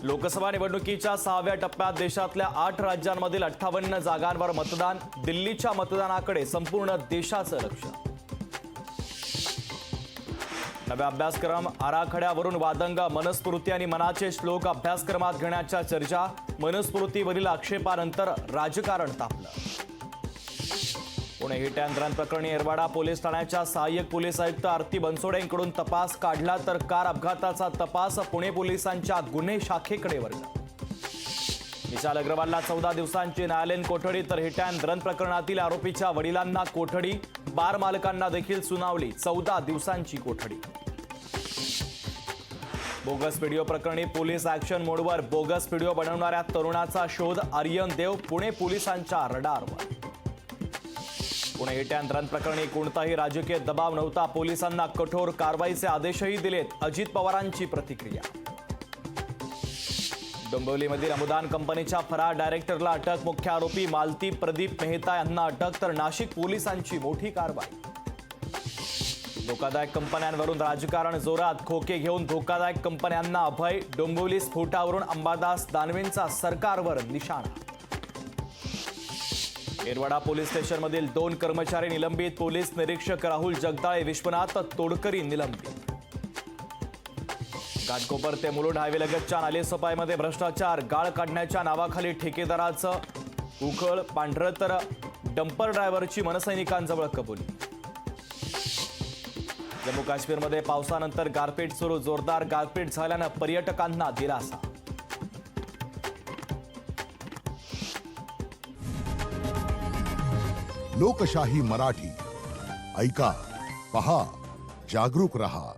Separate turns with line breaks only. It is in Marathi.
लोकसभा निवडणुकीच्या 6व्या टप्प्यात देशातल्या 8 राज्यांमधील 58 जागांवर मतदान. दिल्लीच्या मतदानाकडे संपूर्ण देशाचं लक्ष. नव्या अभ्यासक्रम आराखड्यावरून वादंग. मनुस्मृती आणि मनाचे श्लोक अभ्यासक्रमात घेण्याच्या चर्चा. मनुस्मृतीवरील आक्षेपानंतर राजकारण तापलं. पुणे हिट अँड रन प्रकरणी येरवाडा पोलीस ठाण्याच्या सहाय्यक पोलीस आयुक्त आरती बनसोडे यांकडून तपास काढला, तर कार अपघाताचा तपास पुणे पोलिसांच्या गुन्हे शाखेकडे वर्ग. विशाल अग्रवालला 14 दिवसांची न्यायालयीन कोठडी, तर हिट अँड रन प्रकरणातील आरोपीच्या वडिलांना कोठडी. बार मालकांना देखील सुनावली 14 दिवसांची कोठडी. बोगस व्हिडिओ प्रकरणी पोलीस ऍक्शन मोडवर. बोगस व्हिडिओ बनवणाऱ्या तरुणाचा शोध. आर्यन देव पुणे पोलिसांच्या रडारवर. पुणे हिट अँड रन प्रकरणी कोणताही राजकीय दबाव नव्हता. पोलिसांना कठोर कारवाईचे आदेशही दिलेत. अजित पवारांची प्रतिक्रिया. डोंबिवलीमधील अमुदान कंपनीच्या फरार डायरेक्टरला अटक. मुख्य आरोपी मालती प्रदीप मेहता यांना अटक, तर नाशिक पोलिसांची मोठी कारवाई. धोकादायक कंपन्यांवरून राजकारण जोरात. खोके घेऊन धोकादायक कंपन्यांना अभय. डोंबिवली स्फोटावरून अंबादास दानवेंचा सरकारवर निशाणा. येरवाडा पोलीस स्टेशनमधील 2 कर्मचारी निलंबित. पोलीस निरीक्षक राहुल जगदाळे, विश्वनाथ तोडकरी निलंबित. घाटकोपर ते मुलुंड हायवेलगतच्या नालेसफाईमध्ये भ्रष्टाचार. गाळ काढण्याच्या नावाखाली ठेकेदाराचं उखळ. पांढरं तर डंपर ड्रायव्हरची मनसैनिकांजवळ कबुली. जम्मू काश्मीरमध्ये पावसानंतर गारपीट सुरू. जोरदार गारपीट झाल्यानं पर्यटकांना दिलासा.
लोकशाही मराठी ऐका, पहा, जागरूक रहा.